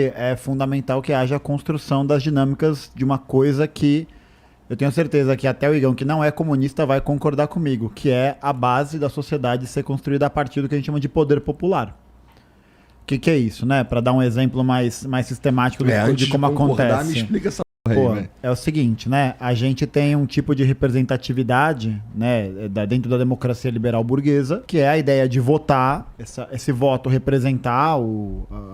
é fundamental que haja a construção das dinâmicas de uma coisa que eu tenho certeza que até o Igão, que não é comunista, vai concordar comigo, que é a base da sociedade ser construída a partir do que a gente chama de poder popular. O que é isso, né? Para dar um exemplo mais sistemático de como acontece. Me explica essa Pô, é o seguinte, né? A gente tem um tipo de representatividade, né, dentro da democracia liberal burguesa, que é a ideia de votar, esse voto representar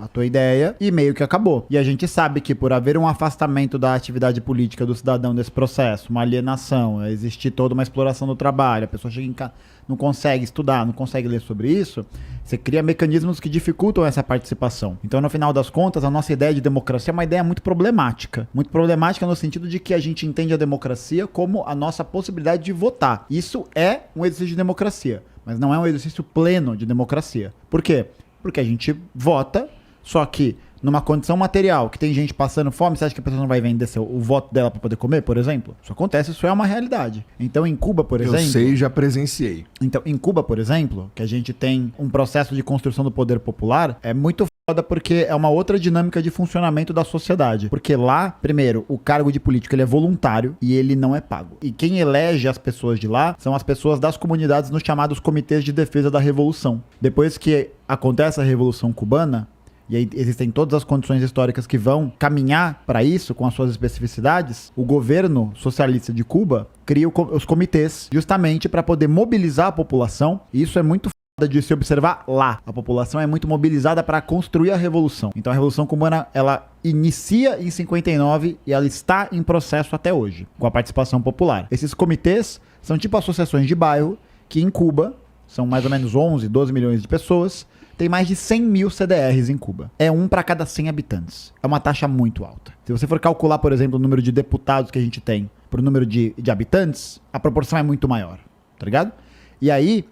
a tua ideia, e meio que acabou. E a gente sabe que por haver um afastamento da atividade política do cidadão desse processo, uma alienação, existir toda uma exploração do trabalho, a pessoa chega em casa, não consegue estudar, não consegue ler sobre isso, você cria mecanismos que dificultam essa participação. Então, no final das contas, a nossa ideia de democracia é uma ideia muito problemática. Muito problemática no sentido de que a gente entende a democracia como a nossa possibilidade de votar. Isso é um exercício de democracia, mas não é um exercício pleno de democracia. Por quê? Porque a gente vota, só que numa condição material, que tem gente passando fome, você acha que a pessoa não vai vender o voto dela para poder comer, por exemplo? Isso acontece, isso é uma realidade. Então, em Cuba, por exemplo... Eu sei, já presenciei. Então, em Cuba, por exemplo, que a gente tem um processo de construção do poder popular, é muito foda porque é uma outra dinâmica de funcionamento da sociedade. Porque lá, primeiro, o cargo de político ele é voluntário e ele não é pago. E quem elege as pessoas de lá são as pessoas das comunidades nos chamados comitês de defesa da revolução. Depois que acontece a Revolução Cubana, e aí existem todas as condições históricas que vão caminhar para isso, com as suas especificidades, o governo socialista de Cuba cria os comitês justamente para poder mobilizar a população, e isso é muito foda de se observar lá. A população é muito mobilizada para construir a revolução. Então a Revolução Cubana, ela inicia em 59 e ela está em processo até hoje, com a participação popular. Esses comitês são tipo associações de bairro, que em Cuba são mais ou menos 11, 12 milhões de pessoas. Tem mais de 100 mil CDRs em Cuba. É um para cada 100 habitantes. É uma taxa muito alta. Se você for calcular, por exemplo, o número de deputados que a gente tem para o número de habitantes, a proporção é muito maior. Tá ligado? E aí,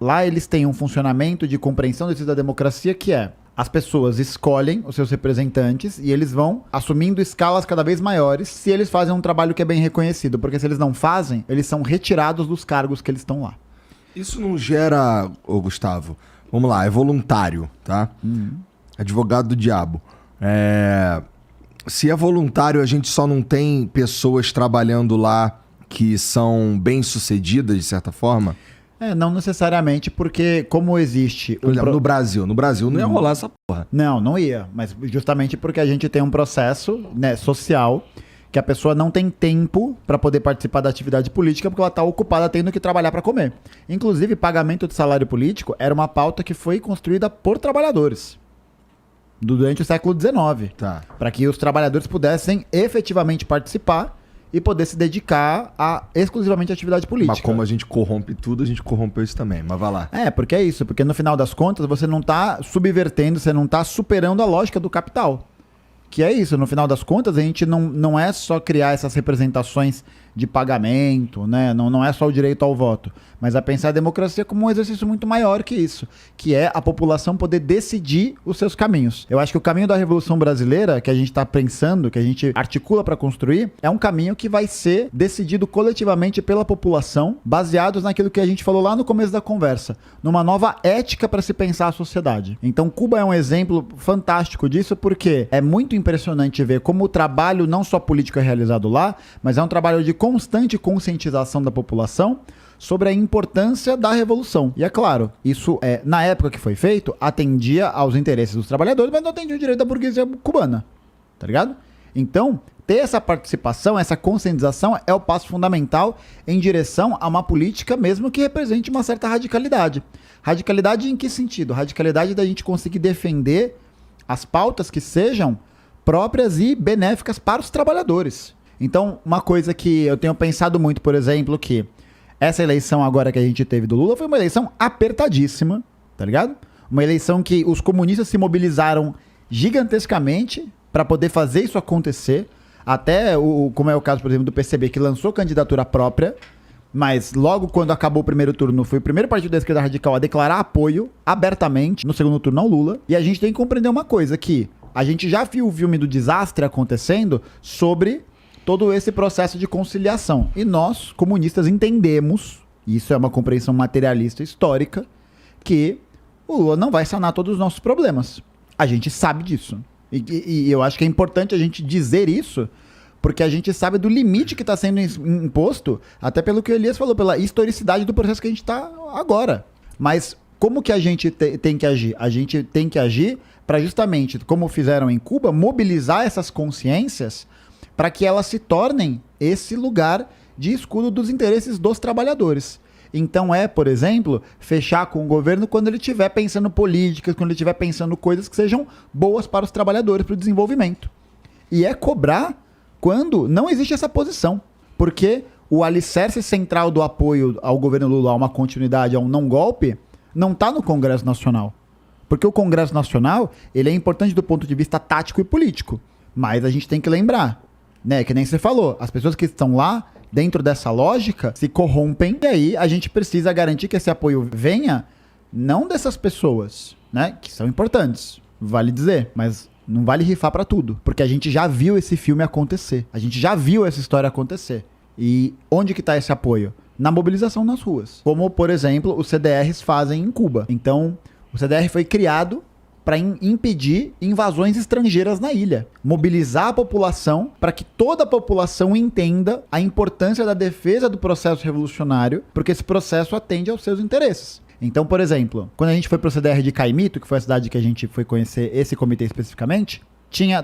lá eles têm um funcionamento de compreensão da democracia que é: as pessoas escolhem os seus representantes e eles vão assumindo escalas cada vez maiores se eles fazem um trabalho que é bem reconhecido. Porque se eles não fazem, eles são retirados dos cargos que eles estão lá. Isso não gera, Gustavo... Vamos lá, é voluntário, tá? Advogado do diabo. Se é voluntário, a gente só não tem pessoas trabalhando lá que são bem-sucedidas, de certa forma? Não necessariamente, porque como existe... Por exemplo, no Brasil não ia rolar essa porra. Não ia, mas justamente porque a gente tem um processo, né, social, que a pessoa não tem tempo para poder participar da atividade política porque ela está ocupada tendo que trabalhar para comer. Inclusive, pagamento de salário político era uma pauta que foi construída por trabalhadores durante o século XIX, para que os trabalhadores pudessem efetivamente participar e poder se dedicar exclusivamente à atividade política. Mas como a gente corrompe tudo, a gente corrompeu isso também. Mas vai lá. Porque é isso. Porque no final das contas, você não está subvertendo, você não está superando a lógica do capital. Que é isso, no final das contas, a gente não é só criar essas representações de pagamento, né? Não é só o direito ao voto, mas a pensar a democracia como um exercício muito maior que isso, que é a população poder decidir os seus caminhos. Eu acho que o caminho da Revolução Brasileira, que a gente está pensando, que a gente articula para construir, é um caminho que vai ser decidido coletivamente pela população, baseados naquilo que a gente falou lá no começo da conversa, numa nova ética para se pensar a sociedade. Então, Cuba é um exemplo fantástico disso, porque é muito impressionante ver como o trabalho, não só político, é realizado lá, mas é um trabalho de constante conscientização da população sobre a importância da revolução. E é claro, isso, na época que foi feito, atendia aos interesses dos trabalhadores, mas não atendia o direito da burguesia cubana. Tá ligado? Então, ter essa participação, essa conscientização é o passo fundamental em direção a uma política mesmo que represente uma certa radicalidade. Radicalidade em que sentido? Radicalidade da gente conseguir defender as pautas que sejam próprias e benéficas para os trabalhadores. Então, uma coisa que eu tenho pensado muito, por exemplo, que essa eleição agora que a gente teve do Lula foi uma eleição apertadíssima, tá ligado? Uma eleição que os comunistas se mobilizaram gigantescamente para poder fazer isso acontecer, até como é o caso, por exemplo, do PCB, que lançou candidatura própria, mas logo quando acabou o primeiro turno, foi o primeiro partido da esquerda radical a declarar apoio abertamente no segundo turno ao Lula. E a gente tem que compreender uma coisa, que a gente já viu o filme do desastre acontecendo sobre todo esse processo de conciliação. E nós, comunistas, entendemos, isso é uma compreensão materialista histórica, que o Lula não vai sanar todos os nossos problemas. A gente sabe disso. E eu acho que é importante a gente dizer isso, porque a gente sabe do limite que está sendo imposto, até pelo que o Elias falou, pela historicidade do processo que a gente está agora. Mas como que a gente tem que agir? A gente tem que agir para justamente, como fizeram em Cuba, mobilizar essas consciências para que elas se tornem esse lugar de escudo dos interesses dos trabalhadores. Então por exemplo, fechar com o governo quando ele estiver pensando políticas, quando ele estiver pensando coisas que sejam boas para os trabalhadores, para o desenvolvimento. E cobrar quando não existe essa posição. Porque o alicerce central do apoio ao governo Lula, a uma continuidade, a um não golpe, não está no Congresso Nacional. Porque o Congresso Nacional, ele é importante do ponto de vista tático e político. Mas a gente tem que lembrar, né, que nem você falou, as pessoas que estão lá, dentro dessa lógica, se corrompem. E aí a gente precisa garantir que esse apoio venha, não dessas pessoas, né, que são importantes, vale dizer, mas não vale rifar pra tudo. Porque a gente já viu esse filme acontecer. A gente já viu essa história acontecer. E onde que tá esse apoio? Na mobilização nas ruas. Como, por exemplo, os CDRs fazem em Cuba. Então, o CDR foi criado para impedir invasões estrangeiras na ilha. Mobilizar a população para que toda a população entenda a importância da defesa do processo revolucionário, porque esse processo atende aos seus interesses. Então, por exemplo, quando a gente foi pro CDR de Caimito, que foi a cidade que a gente foi conhecer esse comitê especificamente,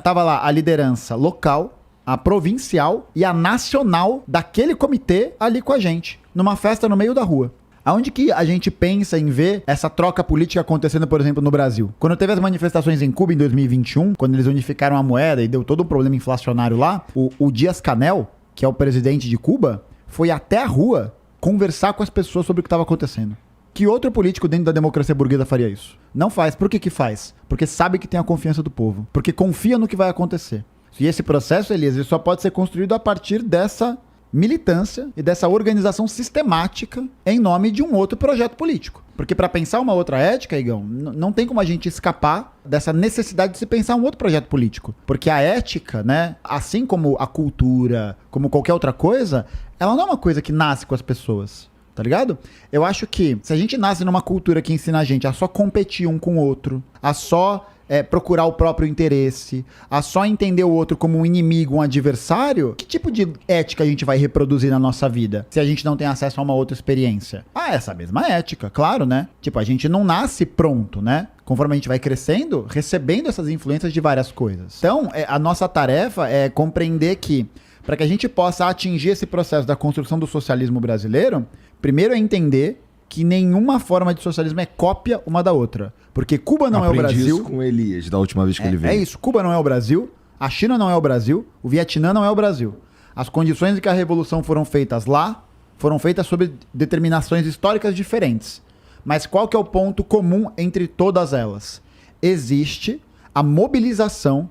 tava lá a liderança local, a provincial e a nacional daquele comitê ali com a gente, numa festa no meio da rua. Aonde que a gente pensa em ver essa troca política acontecendo, por exemplo, no Brasil? Quando teve as manifestações em Cuba em 2021, quando eles unificaram a moeda e deu todo o problema inflacionário lá, o Díaz-Canel, que é o presidente de Cuba, foi até a rua conversar com as pessoas sobre o que estava acontecendo. Que outro político dentro da democracia burguesa faria isso? Não faz. Por que faz? Porque sabe que tem a confiança do povo. Porque confia no que vai acontecer. E esse processo, Elias, ele só pode ser construído a partir dessa militância e dessa organização sistemática em nome de um outro projeto político. Porque para pensar uma outra ética, Igão, não tem como a gente escapar dessa necessidade de se pensar um outro projeto político. Porque a ética, né, assim como a cultura, como qualquer outra coisa, ela não é uma coisa que nasce com as pessoas. Tá ligado? Eu acho que se a gente nasce numa cultura que ensina a gente a só competir um com o outro, a só procurar o próprio interesse, a só entender o outro como um inimigo, um adversário, que tipo de ética a gente vai reproduzir na nossa vida se a gente não tem acesso a uma outra experiência? Essa mesma ética, claro, né? Tipo, a gente não nasce pronto, né? Conforme a gente vai crescendo, recebendo essas influências de várias coisas. Então, a nossa tarefa é compreender que, para que a gente possa atingir esse processo da construção do socialismo brasileiro, primeiro é entender que nenhuma forma de socialismo é cópia uma da outra. Porque Cuba não é o Brasil. Isso com o Elias, da última vez que ele veio. É isso, Cuba não é o Brasil, a China não é o Brasil, o Vietnã não é o Brasil. As condições em que a revolução foram feitas lá, foram feitas sob determinações históricas diferentes. Mas qual que é o ponto comum entre todas elas? Existe a mobilização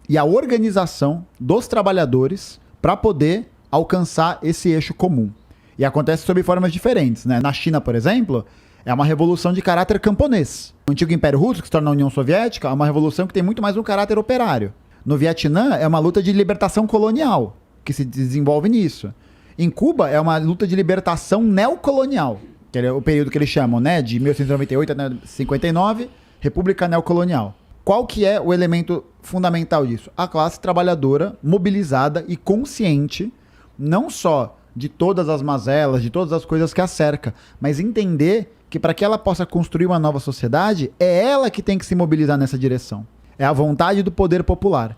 e a organização dos trabalhadores para poder alcançar esse eixo comum. E acontece sob formas diferentes, né? Na China, por exemplo, é uma revolução de caráter camponês. O antigo Império Russo, que se torna a União Soviética, é uma revolução que tem muito mais um caráter operário. No Vietnã, é uma luta de libertação colonial, que se desenvolve nisso. Em Cuba, é uma luta de libertação neocolonial, que é o período que eles chamam, né? De 1898 a 1959, República Neocolonial. Qual que é o elemento fundamental disso? A classe trabalhadora mobilizada e consciente, não só de todas as mazelas, de todas as coisas que a cerca, mas entender que para que ela possa construir uma nova sociedade, é ela que tem que se mobilizar nessa direção. É a vontade do poder popular.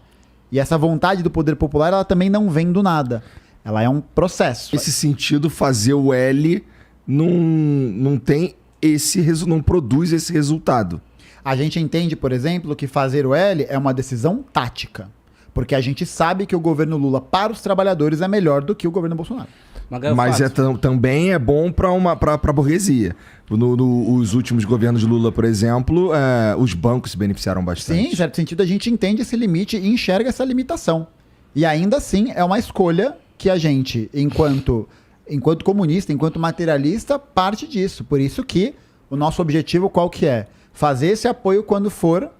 E essa vontade do poder popular, ela também não vem do nada. Ela é um processo. Nesse sentido, fazer o L não tem não produz esse resultado. A gente entende, por exemplo, que fazer o L é uma decisão tática. Porque a gente sabe que o governo Lula para os trabalhadores é melhor do que o governo Bolsonaro. Mas também é bom para a burguesia. Os últimos governos de Lula, por exemplo, os bancos se beneficiaram bastante. Sim, em certo sentido a gente entende esse limite e enxerga essa limitação. E ainda assim é uma escolha que a gente, enquanto comunista, enquanto materialista, parte disso. Por isso que o nosso objetivo qual que é? Fazer esse apoio quando for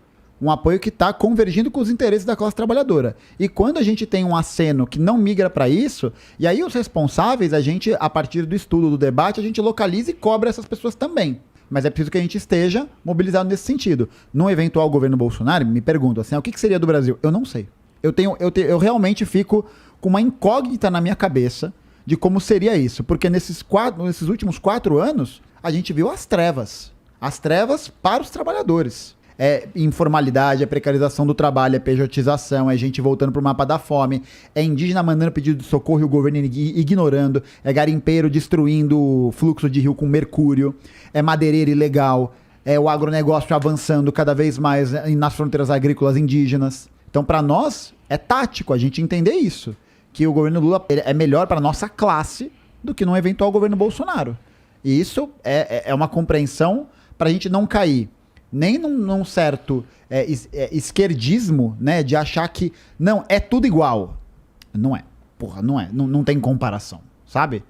um apoio que está convergindo com os interesses da classe trabalhadora. E quando a gente tem um aceno que não migra para isso, e aí os responsáveis, a gente, a partir do estudo, do debate, a gente localiza e cobra essas pessoas também. Mas é preciso que a gente esteja mobilizado nesse sentido. Num eventual governo Bolsonaro, me pergunto assim, o que seria do Brasil? Eu não sei. Eu realmente fico com uma incógnita na minha cabeça de como seria isso. Porque nesses últimos 4 anos, a gente viu as trevas. As trevas para os trabalhadores. É informalidade, é precarização do trabalho, é pejotização, é gente voltando pro mapa da fome, é indígena mandando pedido de socorro e o governo ignorando, é garimpeiro destruindo o fluxo de rio com mercúrio, é madeireiro ilegal, é o agronegócio avançando cada vez mais nas fronteiras agrícolas indígenas. Então, para nós, é tático a gente entender isso, que o governo Lula é melhor para nossa classe do que num eventual governo Bolsonaro. E isso é uma compreensão para a gente não cair nem num certo esquerdismo, né, de achar que, não, é tudo igual. Não é. Porra, não é. Não tem comparação, sabe?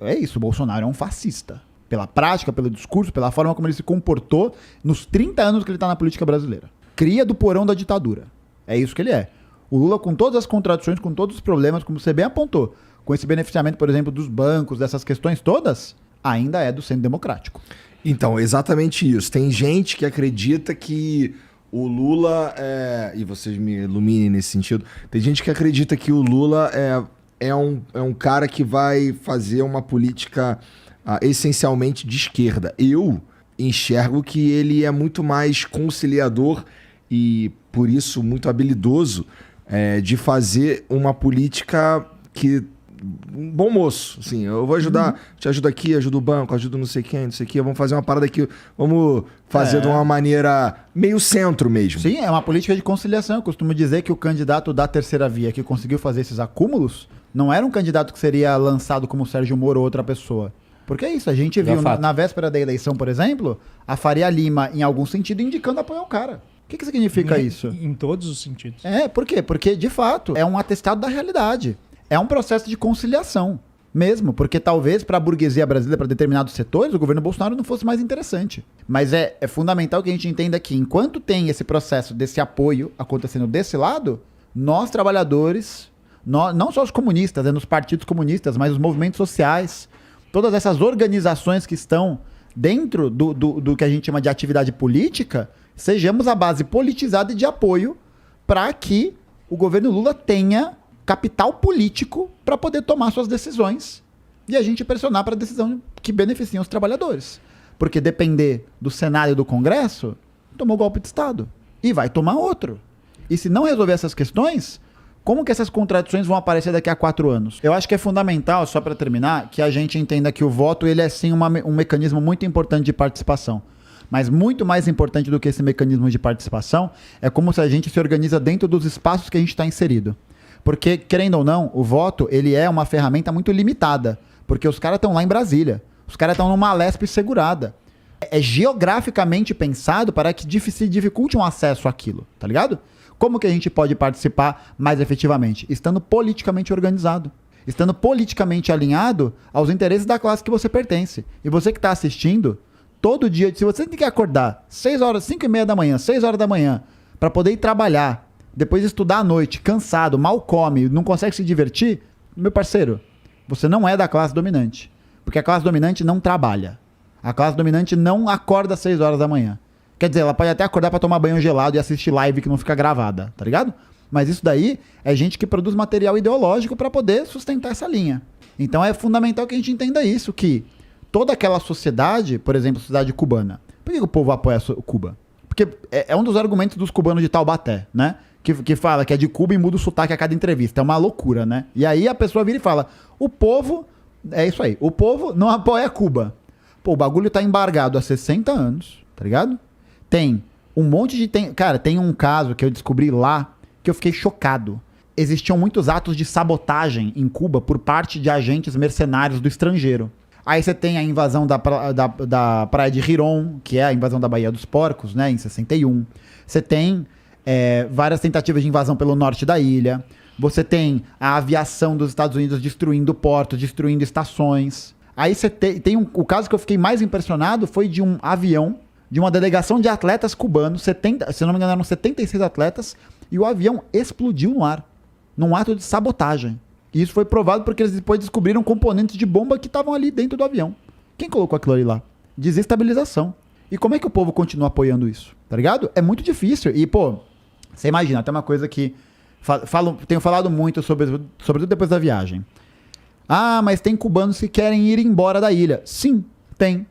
É isso, o Bolsonaro é um fascista. Pela prática, pelo discurso, pela forma como ele se comportou nos 30 anos que ele está na política brasileira. Cria do porão da ditadura. É isso que ele é. O Lula, com todas as contradições, com todos os problemas, como você bem apontou, com esse beneficiamento, por exemplo, dos bancos, dessas questões todas, ainda é do centro democrático. Então, exatamente isso. Tem gente que acredita que o Lula e vocês me iluminem nesse sentido, tem gente que acredita que o Lula é um cara que vai fazer uma política essencialmente de esquerda. Eu enxergo que ele é muito mais conciliador e, por isso, muito habilidoso de fazer uma política que... Um bom moço, assim, eu vou ajudar, te ajudo aqui, ajudo o banco, ajudo não sei quem, não sei o que, vamos fazer uma parada aqui, vamos fazer de uma maneira meio centro mesmo. Sim, é uma política de conciliação. Eu costumo dizer que o candidato da terceira via que conseguiu fazer esses acúmulos não era um candidato que seria lançado como Sérgio Moro ou outra pessoa. Porque é isso, a gente viu na véspera da eleição, por exemplo, a Faria Lima, em algum sentido, indicando apoio ao cara. O que significa isso? Em todos os sentidos. Por quê? Porque, de fato, é um atestado da realidade. É um processo de conciliação mesmo, porque talvez para a burguesia brasileira, para determinados setores, o governo Bolsonaro não fosse mais interessante. Mas é fundamental que a gente entenda que enquanto tem esse processo desse apoio acontecendo desse lado, nós trabalhadores, não só os comunistas, nos partidos comunistas, mas os movimentos sociais, todas essas organizações que estão dentro do que a gente chama de atividade política, sejamos a base politizada e de apoio para que o governo Lula tenha capital político para poder tomar suas decisões e a gente pressionar para a decisão que beneficia os trabalhadores. Porque depender do Senado e do Congresso, tomou golpe de Estado. E vai tomar outro. E se não resolver essas questões, como que essas contradições vão aparecer daqui a 4 anos? Eu acho que é fundamental, só para terminar, que a gente entenda que o voto ele é sim um mecanismo muito importante de participação. Mas muito mais importante do que esse mecanismo de participação é como se a gente se organiza dentro dos espaços que a gente está inserido. Porque, querendo ou não, o voto ele é uma ferramenta muito limitada. Porque os caras estão lá em Brasília. Os caras estão numa Alesp segurada. É geograficamente pensado para que se dificulte um acesso àquilo, tá ligado? Como que a gente pode participar mais efetivamente? Estando politicamente organizado. Estando politicamente alinhado aos interesses da classe que você pertence. E você que está assistindo, todo dia, se você tem que acordar 5:30 da manhã, 6 horas da manhã, para poder ir trabalhar, depois estudar à noite, cansado, mal come, não consegue se divertir, meu parceiro, você não é da classe dominante. Porque a classe dominante não trabalha. A classe dominante não acorda às 6 horas da manhã. Quer dizer, ela pode até acordar para tomar banho gelado e assistir live que não fica gravada, tá ligado? Mas isso daí é gente que produz material ideológico para poder sustentar essa linha. Então é fundamental que a gente entenda isso, que toda aquela sociedade, por exemplo, a sociedade cubana, por que o povo apoia Cuba? Porque é um dos argumentos dos cubanos de Taubaté, né? Que fala que é de Cuba e muda o sotaque a cada entrevista. É uma loucura, né? E aí a pessoa vira e fala, o povo, é isso aí, o povo não apoia Cuba. Pô, o bagulho tá embargado há 60 anos, tá ligado? Tem um monte de... Cara, tem um caso que eu descobri lá que eu fiquei chocado. Existiam muitos atos de sabotagem em Cuba por parte de agentes mercenários do estrangeiro. Aí você tem a invasão da praia de Riron, que é a invasão da Baía dos Porcos, né, em 61. Você tem várias tentativas de invasão pelo norte da ilha. Você tem a aviação dos Estados Unidos destruindo portos, destruindo estações. Aí você tem o caso que eu fiquei mais impressionado foi de um avião, de uma delegação de atletas cubanos, se não me engano eram 76 atletas, e o avião explodiu no ar, num ato de sabotagem. E isso foi provado porque eles depois descobriram componentes de bomba que estavam ali dentro do avião. Quem colocou aquilo ali lá? desestabilização. E como é que o povo continua apoiando isso? Tá ligado? É muito difícil. E, pô, você imagina, tem uma coisa que tenho falado muito, sobretudo depois da viagem. Ah, mas tem cubanos que querem ir embora da ilha. Sim, tem.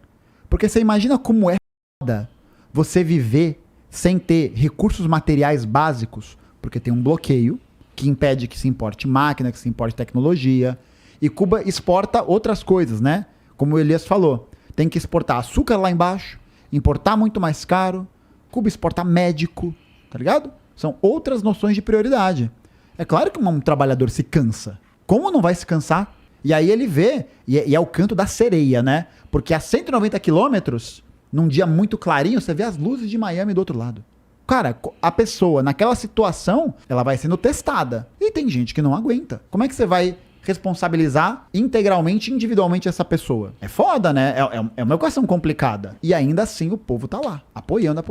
Porque você imagina como é foda você viver sem ter recursos materiais básicos, porque tem um bloqueio que impede que se importe máquina, que se importe tecnologia. E Cuba exporta outras coisas, né? Como o Elias falou, tem que exportar açúcar lá embaixo, importar muito mais caro. Cuba exporta médico, tá ligado? São outras noções de prioridade. É claro que um trabalhador se cansa. Como não vai se cansar? E aí ele vê, e é o canto da sereia, né? Porque a 190 quilômetros, num dia muito clarinho, você vê as luzes de Miami do outro lado. Cara, a pessoa, naquela situação, ela vai sendo testada. E tem gente que não aguenta. Como é que você vai responsabilizar integralmente, individualmente essa pessoa? É foda, né? É uma equação complicada. E ainda assim o povo tá lá, apoiando.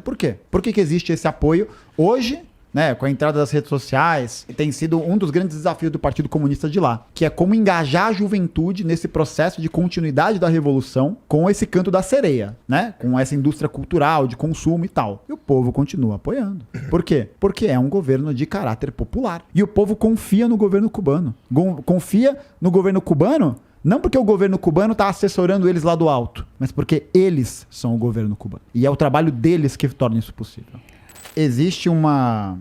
Por quê? Por que existe esse apoio hoje, né, com a entrada das redes sociais? Tem sido um dos grandes desafios do Partido Comunista de lá, que é como engajar a juventude nesse processo de continuidade da revolução com esse canto da sereia, né? Com essa indústria cultural, de consumo e tal. E o povo continua apoiando. Por quê? Porque é um governo de caráter popular. E o povo confia no governo cubano. Confia no governo cubano não porque o governo cubano está assessorando eles lá do alto, mas porque eles são o governo cubano. E é o trabalho deles que torna isso possível. Existe uma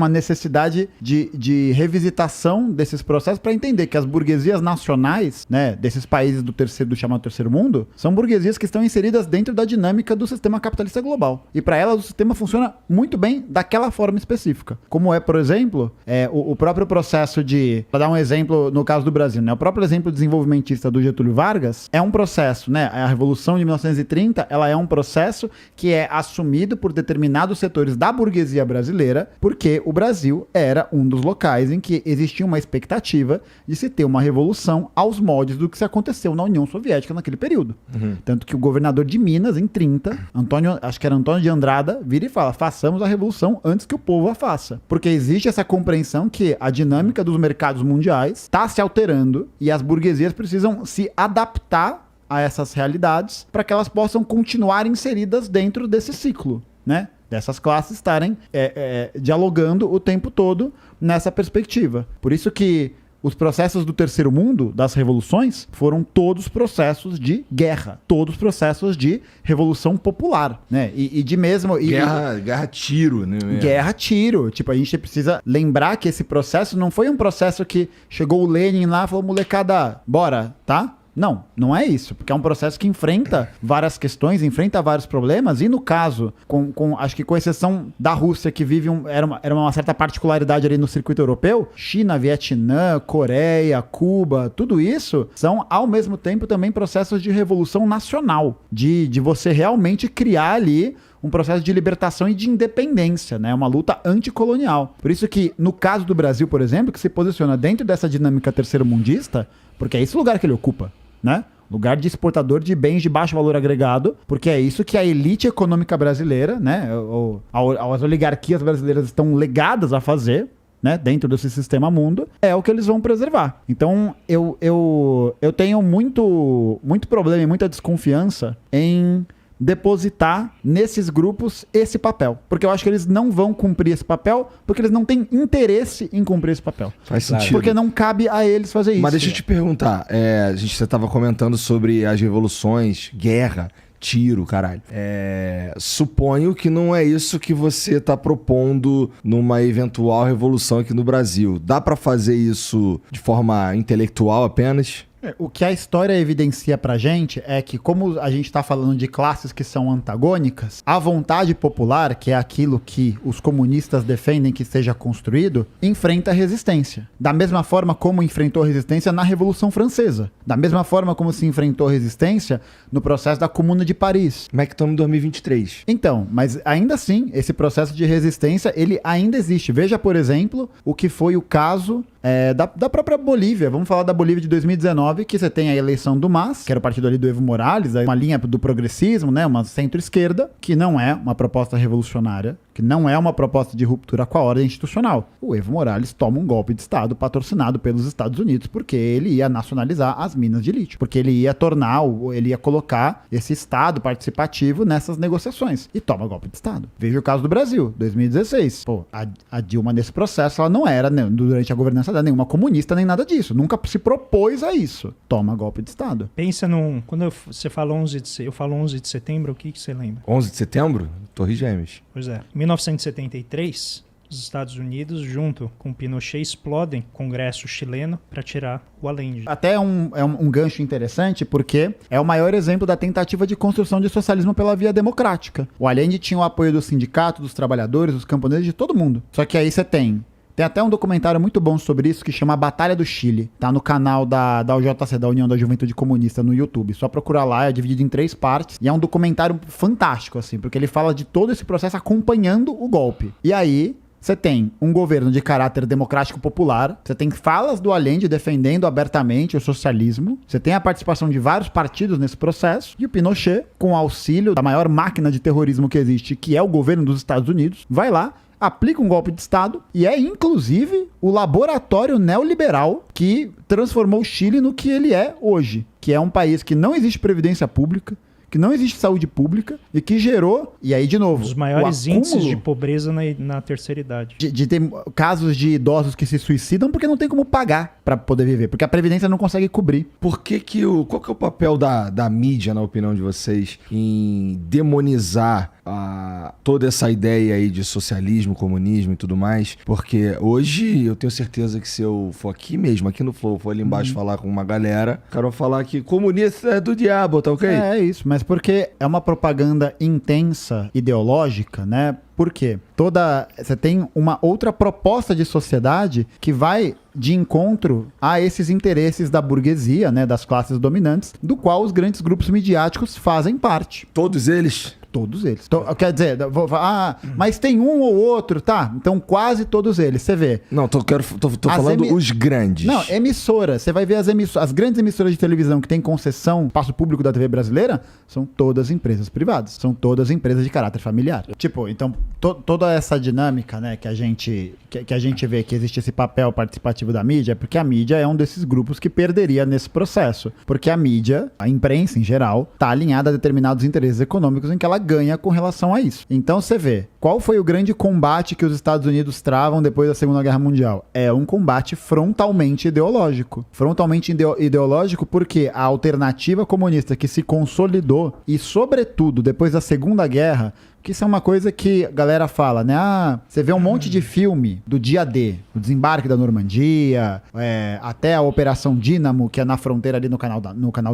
necessidade de revisitação desses processos para entender que as burguesias nacionais, né, desses países do chamado terceiro mundo, são burguesias que estão inseridas dentro da dinâmica do sistema capitalista global. E para elas o sistema funciona muito bem daquela forma específica. Como é, por exemplo, o próprio processo para dar um exemplo no caso do Brasil, né, o próprio exemplo desenvolvimentista do Getúlio Vargas é um processo, né, a Revolução de 1930, ela é um processo que é assumido por determinados setores da burguesia brasileira, porque o Brasil era um dos locais em que existia uma expectativa de se ter uma revolução aos moldes do que se aconteceu na União Soviética naquele período. Tanto que o governador de Minas, em 30, acho que era Antônio de Andrada, vira e fala: façamos a revolução antes que o povo a faça. Porque existe essa compreensão que a dinâmica dos mercados mundiais está se alterando e as burguesias precisam se adaptar a essas realidades para que elas possam continuar inseridas dentro desse ciclo, né? Dessas classes estarem dialogando o tempo todo nessa perspectiva. Por isso que os processos do terceiro mundo, das revoluções, foram todos processos de guerra. Todos processos de revolução popular, né? E de mesmo... Guerra-tiro, né? Guerra-tiro. Tipo, a gente precisa lembrar que esse processo não foi um processo que chegou o Lenin lá e falou: molecada, bora, tá? Não é isso, porque é um processo que enfrenta várias questões, enfrenta vários problemas, e no caso, acho que com exceção da Rússia, que vive era uma certa particularidade ali no circuito europeu, China, Vietnã, Coreia, Cuba, tudo isso são ao mesmo tempo também processos de revolução nacional, de você realmente criar ali um processo de libertação e de independência, né? Uma luta anticolonial. Por isso que, no caso do Brasil, por exemplo, que se posiciona dentro dessa dinâmica terceiro-mundista, porque é esse lugar que ele ocupa, né? Lugar de exportador de bens de baixo valor agregado, porque é isso que a elite econômica brasileira, né? As oligarquias brasileiras estão legadas a fazer, né? Dentro desse sistema mundo, é o que eles vão preservar. Então, eu tenho muito problema e muita desconfiança em depositar nesses grupos esse papel. Porque eu acho que eles não vão cumprir esse papel, porque eles não têm interesse em cumprir esse papel. Faz sentido. Porque não cabe a eles fazer isso. Mas deixa eu te perguntar, você estava comentando sobre as revoluções, guerra, tiro, caralho. Suponho que não é isso que você está propondo numa eventual revolução aqui no Brasil. Dá para fazer isso de forma intelectual apenas? O que a história evidencia pra gente é que, como a gente tá falando de classes que são antagônicas, a vontade popular, que é aquilo que os comunistas defendem que seja construído, enfrenta a resistência. Da mesma forma como enfrentou a resistência na Revolução Francesa. Da mesma forma como se enfrentou a resistência no processo da Comuna de Paris. Como é que estamos em 2023? Então, mas ainda assim, esse processo de resistência, ele ainda existe. Veja, por exemplo, o que foi o caso da própria Bolívia. Vamos falar da Bolívia de 2019. XIX, que você tem a eleição do MAS, que era o partido ali do Evo Morales, uma linha do progressismo, né, uma centro-esquerda, que não é uma proposta revolucionária, que não é uma proposta de ruptura com a ordem institucional. O Evo Morales toma um golpe de Estado patrocinado pelos Estados Unidos, porque ele ia nacionalizar as minas de lítio, porque ele ia ele ia colocar esse Estado participativo nessas negociações, e toma golpe de Estado. Veja o caso do Brasil, 2016. Pô, a Dilma, nesse processo, ela não era, né, durante a governança dela, nenhuma comunista, nem nada disso, nunca se propôs a isso. Toma golpe de Estado. Pensa quando você fala eu falo 11 de setembro, o que você lembra? 11 de setembro? Torres Gêmeas. Pois é. Em 1973, os Estados Unidos, junto com Pinochet, explodem o Congresso chileno para tirar o Allende. Até é um gancho interessante, porque é o maior exemplo da tentativa de construção de socialismo pela via democrática. O Allende tinha o apoio do sindicato, dos trabalhadores, dos camponeses, de todo mundo. Só que aí você tem até um documentário muito bom sobre isso que chama Batalha do Chile. Tá no canal da UJC, da União da Juventude Comunista, no YouTube. Só procurar lá, é dividido em 3 partes. E é um documentário fantástico, assim, porque ele fala de todo esse processo acompanhando o golpe. E aí você tem um governo de caráter democrático popular, você tem falas do Allende defendendo abertamente o socialismo, você tem a participação de vários partidos nesse processo, e o Pinochet, com o auxílio da maior máquina de terrorismo que existe, que é o governo dos Estados Unidos, vai lá, aplica um golpe de Estado e é, inclusive, o laboratório neoliberal que transformou o Chile no que ele é hoje, que é um país que não existe previdência pública, que não existe saúde pública e que gerou, e aí de novo, os maiores índices de pobreza na terceira idade. De ter casos de idosos que se suicidam porque não tem como pagar para poder viver, porque a Previdência não consegue cobrir. Qual que é o papel da mídia, na opinião de vocês, em demonizar toda essa ideia aí de socialismo, comunismo e tudo mais? Porque hoje eu tenho certeza que se eu for aqui mesmo, aqui no Flow, for ali embaixo falar com uma galera, o cara vai falar que comunista é do diabo, tá ok? É isso, mas porque é uma propaganda intensa, ideológica, né? Por quê? Você tem uma outra proposta de sociedade que vai de encontro a esses interesses da burguesia, né, das classes dominantes, do qual os grandes grupos midiáticos fazem parte. Todos eles? Todos eles. Então, quer dizer, mas tem um ou outro, tá? Então quase todos eles, você vê. Não, tô falando os grandes. Não, emissoras. Você vai ver as grandes emissoras de televisão que têm concessão, espaço público da TV brasileira, são todas empresas privadas. São todas empresas de caráter familiar. Tipo, então, toda essa dinâmica, né, que a gente vê que existe esse papel participativo da mídia, é porque a mídia é um desses grupos que perderia nesse processo. Porque a mídia, a imprensa em geral, tá alinhada a determinados interesses econômicos em que ela ganha com relação a isso. Então você vê, qual foi o grande combate que os Estados Unidos travam depois da Segunda Guerra Mundial? É um combate frontalmente ideológico. Frontalmente ideológico porque a alternativa comunista que se consolidou e, sobretudo, depois da Segunda Guerra, que isso é uma coisa que a galera fala, né? Você vê um monte de filme do dia D, o desembarque da Normandia, até a Operação Dínamo, que é na fronteira ali no Canal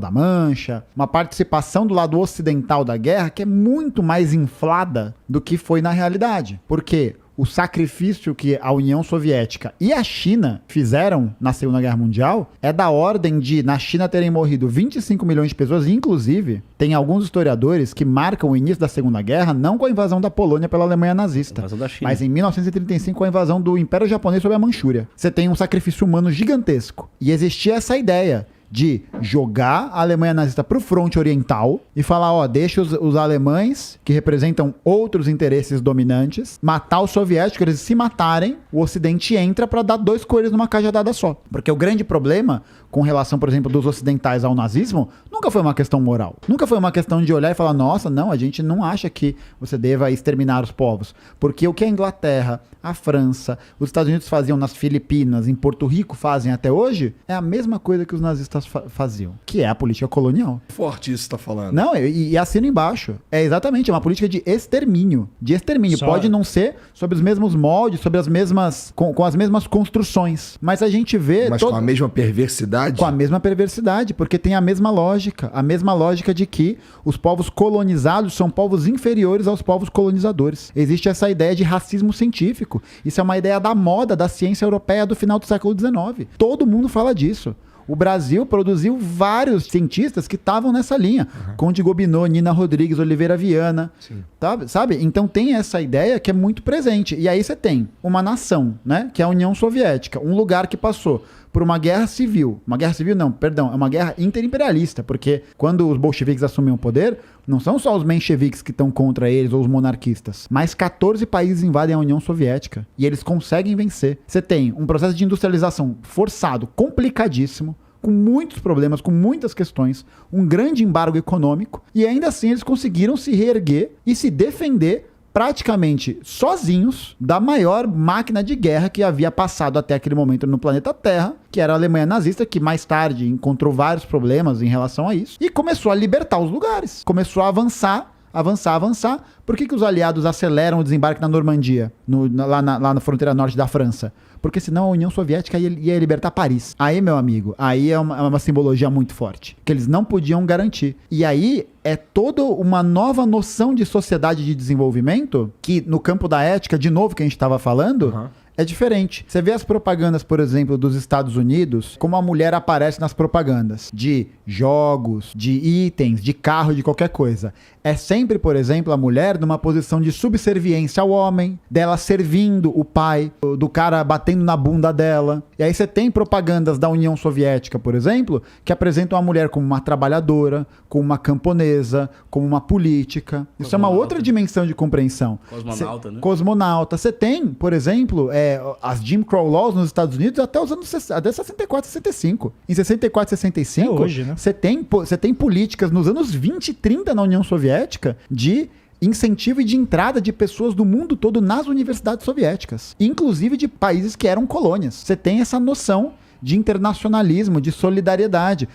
da Mancha, uma participação do lado ocidental da guerra que é muito mais inflada do que foi na realidade. Por quê? O sacrifício que a União Soviética e a China fizeram na Segunda Guerra Mundial é da ordem de, na China, terem morrido 25 milhões de pessoas. Inclusive, tem alguns historiadores que marcam o início da Segunda Guerra não com a invasão da Polônia pela Alemanha nazista, mas em 1935 com a invasão do Império Japonês sobre a Manchúria. Você tem um sacrifício humano gigantesco. E existia essa ideia de jogar a Alemanha nazista pro fronte oriental e falar, deixa os alemães, que representam outros interesses dominantes, matar os soviéticos, eles se matarem, o Ocidente entra pra dar 2 coelhos numa cajadada só. Porque o grande problema com relação, por exemplo, dos ocidentais ao nazismo, nunca foi uma questão moral. Nunca foi uma questão de olhar e falar, nossa, não, a gente não acha que você deva exterminar os povos. Porque o que a Inglaterra, a França, os Estados Unidos faziam nas Filipinas, em Porto Rico fazem até hoje, é a mesma coisa que os nazistas faziam, que é a política colonial. Forte isso que tá falando. Não, e assina embaixo. É exatamente, é uma política de extermínio. De extermínio. Pode não ser sobre os mesmos moldes, sobre as mesmas, com as mesmas construções. Mas a gente vê... Mas com a mesma perversidade? Com a mesma perversidade, porque tem a mesma lógica de que os povos colonizados são povos inferiores aos povos colonizadores. Existe essa ideia de racismo científico. Isso é uma ideia da moda da ciência europeia do final do século XIX. Todo mundo fala disso. O Brasil produziu vários cientistas que estavam nessa linha. Conde Gobineau, Nina Rodrigues, Oliveira Viana. Sabe? Então tem essa ideia que é muito presente. E aí você tem uma nação, né? Que é a União Soviética. Um lugar que passou por uma guerra civil. Uma guerra civil não, perdão. É uma guerra interimperialista. Porque quando os bolcheviques assumem o poder, não são só os mencheviques que estão contra eles ou os monarquistas. Mas 14 países invadem a União Soviética. E eles conseguem vencer. Você tem um processo de industrialização forçado, complicadíssimo, com muitos problemas, com muitas questões, um grande embargo econômico, e ainda assim eles conseguiram se reerguer e se defender praticamente sozinhos da maior máquina de guerra que havia passado até aquele momento no planeta Terra, que era a Alemanha nazista, que mais tarde encontrou vários problemas em relação a isso, e começou a libertar os lugares, começou a avançar. Por que os aliados aceleram o desembarque na Normandia, lá na fronteira norte da França? Porque senão a União Soviética ia libertar Paris. Aí, meu amigo, aí é uma simbologia muito forte, que eles não podiam garantir. E aí é toda uma nova noção de sociedade de desenvolvimento, que no campo da ética, de novo que a gente estava falando, é diferente. Você vê as propagandas, por exemplo, dos Estados Unidos, como a mulher aparece nas propagandas de jogos, de itens, de carro, de qualquer coisa. É sempre, por exemplo, a mulher numa posição de subserviência ao homem, dela servindo o pai, do cara batendo na bunda dela. E aí você tem propagandas da União Soviética, por exemplo, que apresentam a mulher como uma trabalhadora, como uma camponesa, como uma política. Isso é uma outra dimensão de compreensão. Cosmonauta, né? Cosmonauta. Você tem, por exemplo, as Jim Crow Laws nos Estados Unidos até os anos 64, 65. Em 64, 65, hoje, né? você tem políticas nos anos 20 e 30 na União Soviética de incentivo e de entrada de pessoas do mundo todo nas universidades soviéticas, inclusive de países que eram colônias. Você tem essa noção de internacionalismo, de solidariedade.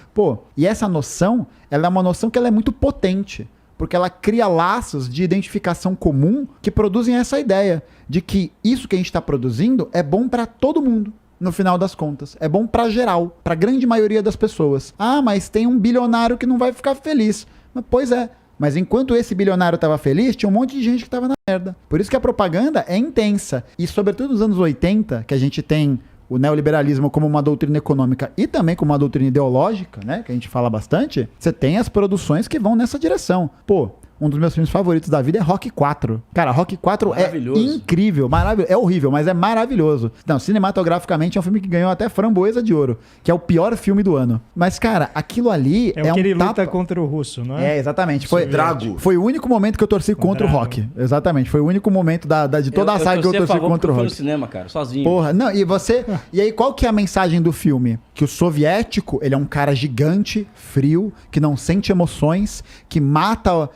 E essa noção, ela é uma noção que ela é muito potente, porque ela cria laços de identificação comum que produzem essa ideia de que isso que a gente está produzindo é bom para todo mundo. No final das contas, é bom para geral, para a grande maioria das pessoas. Ah, mas tem um bilionário que não vai ficar feliz. Pois é. Mas enquanto esse bilionário estava feliz, tinha um monte de gente que estava na merda. Por isso que a propaganda é intensa. E sobretudo nos anos 80, que a gente tem o neoliberalismo como uma doutrina econômica e também como uma doutrina ideológica, né? Que a gente fala bastante. Você tem as produções que vão nessa direção. Um dos meus filmes favoritos da vida é Rocky 4. Cara, Rocky 4 é incrível, maravilhoso. É horrível, mas é maravilhoso. Não, cinematograficamente é um filme que ganhou até Framboesa de Ouro, que é o pior filme do ano. Mas, cara, aquilo ali é o que ele luta contra o russo, não é? É, exatamente. Foi o único momento que eu torci contra o Rock. Exatamente. Foi o único momento de toda a saga que eu torci contra o Rock. Eu fui no cinema, cara, sozinho. Porra, não, e aí qual que é a mensagem do filme? Que o soviético, ele é um cara gigante, frio, que não sente emoções, que mata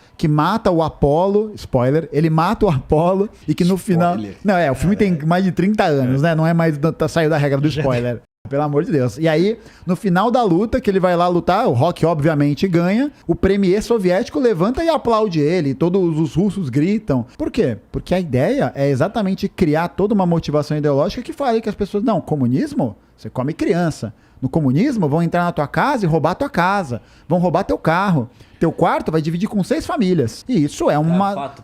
o Apollo, spoiler, ele mata o Apollo e que no final... Não, o filme tem mais de 30 anos, né? Não é mais, saiu da regra do spoiler. Pelo amor de Deus. E aí, no final da luta, que ele vai lá lutar, o Rock obviamente ganha, o premier soviético levanta e aplaude ele, todos os russos gritam. Por quê? Porque a ideia é exatamente criar toda uma motivação ideológica que fale que as pessoas, não, comunismo, você come criança. No comunismo, vão entrar na tua casa e roubar a tua casa. Vão roubar teu carro. Teu quarto vai dividir com 6 famílias. E isso é uma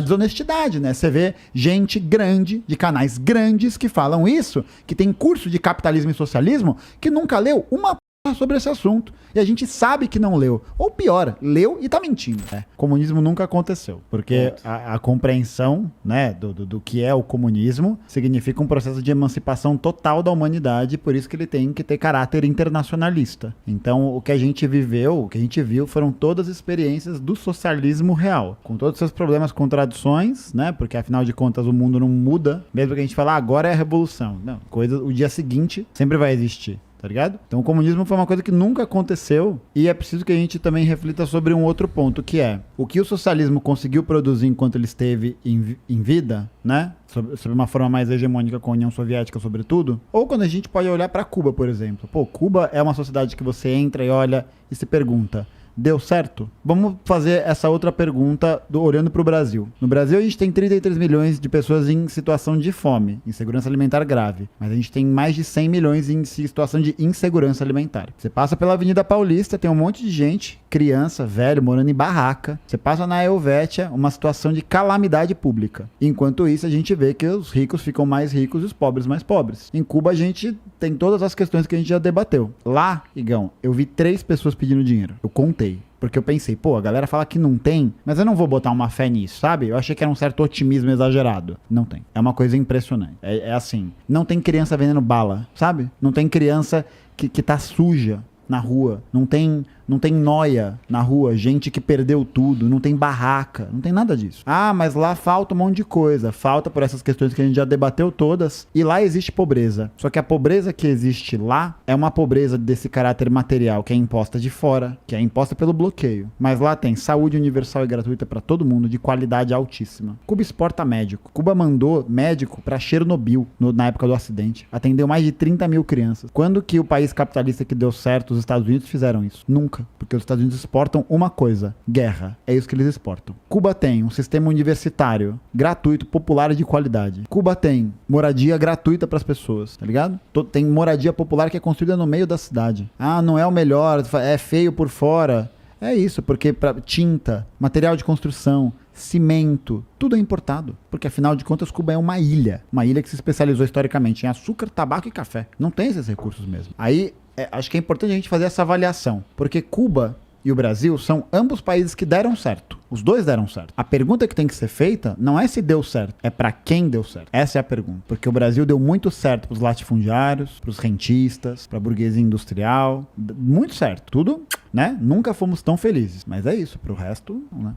desonestidade, né? Você vê gente grande, de canais grandes que falam isso, que tem curso de capitalismo e socialismo, que nunca leu uma sobre esse assunto. E a gente sabe que não leu. Ou pior, leu e tá mentindo. Comunismo nunca aconteceu. Porque a compreensão, né, do que é o comunismo significa um processo de emancipação total da humanidade. Por isso que ele tem que ter caráter internacionalista. Então, o que a gente viveu, o que a gente viu, foram todas as experiências do socialismo real. Com todos os seus problemas, contradições, né? Porque, afinal de contas, o mundo não muda. Mesmo que a gente fale, agora é a revolução. Não, o dia seguinte sempre vai existir. Tá ligado? Então o comunismo foi uma coisa que nunca aconteceu e é preciso que a gente também reflita sobre um outro ponto, que é o que o socialismo conseguiu produzir enquanto ele esteve em vida, né? Sobre uma forma mais hegemônica com a União Soviética, sobretudo. Ou quando a gente pode olhar para Cuba, por exemplo. Cuba é uma sociedade que você entra e olha e se pergunta, Deu certo? Vamos fazer essa outra pergunta olhando para o Brasil. No Brasil, a gente tem 33 milhões de pessoas em situação de fome, insegurança alimentar grave. Mas a gente tem mais de 100 milhões em situação de insegurança alimentar. Você passa pela Avenida Paulista, tem um monte de gente, criança, velho, morando em barraca. Você passa na Helvétia, uma situação de calamidade pública. Enquanto isso, a gente vê que os ricos ficam mais ricos e os pobres mais pobres. Em Cuba, a gente tem todas as questões que a gente já debateu. Lá, Igão, eu vi 3 pessoas pedindo dinheiro. Eu contei. Porque eu pensei, pô, a galera fala que não tem, mas eu não vou botar uma fé nisso, sabe? Eu achei que era um certo otimismo exagerado. Não tem. É uma coisa impressionante. É assim, não tem criança vendendo bala, sabe? Não tem criança que tá suja na rua. Não tem nóia na rua, gente que perdeu tudo, não tem barraca, não tem nada disso. Ah, mas lá falta um monte de coisa, falta por essas questões que a gente já debateu todas, e lá existe pobreza. Só que a pobreza que existe lá é uma pobreza desse caráter material que é imposta de fora, que é imposta pelo bloqueio. Mas lá tem saúde universal e gratuita para todo mundo, de qualidade altíssima. Cuba exporta médico. Cuba mandou médico para Chernobyl na época do acidente. Atendeu mais de 30 mil crianças. Quando que o país capitalista que deu certo, os Estados Unidos, fizeram isso? Nunca. Porque os Estados Unidos exportam uma coisa, guerra. É isso que eles exportam. Cuba tem um sistema universitário gratuito, popular e de qualidade. Cuba tem moradia gratuita para as pessoas, tá ligado? Tem moradia popular que é construída no meio da cidade. Ah, não é o melhor, é feio por fora. É isso, porque tinta, material de construção, cimento, tudo é importado. Porque afinal de contas Cuba é uma ilha que se especializou historicamente em açúcar, tabaco e café. Não tem esses recursos mesmo. Aí acho que é importante a gente fazer essa avaliação, porque Cuba e o Brasil são ambos países que deram certo. Os dois deram certo. A pergunta que tem que ser feita não é se deu certo, é pra quem deu certo. Essa é a pergunta. Porque o Brasil deu muito certo pros latifundiários, pros rentistas, pra burguesia industrial. Muito certo. Tudo, né? Nunca fomos tão felizes. Mas é isso. Pro resto, né?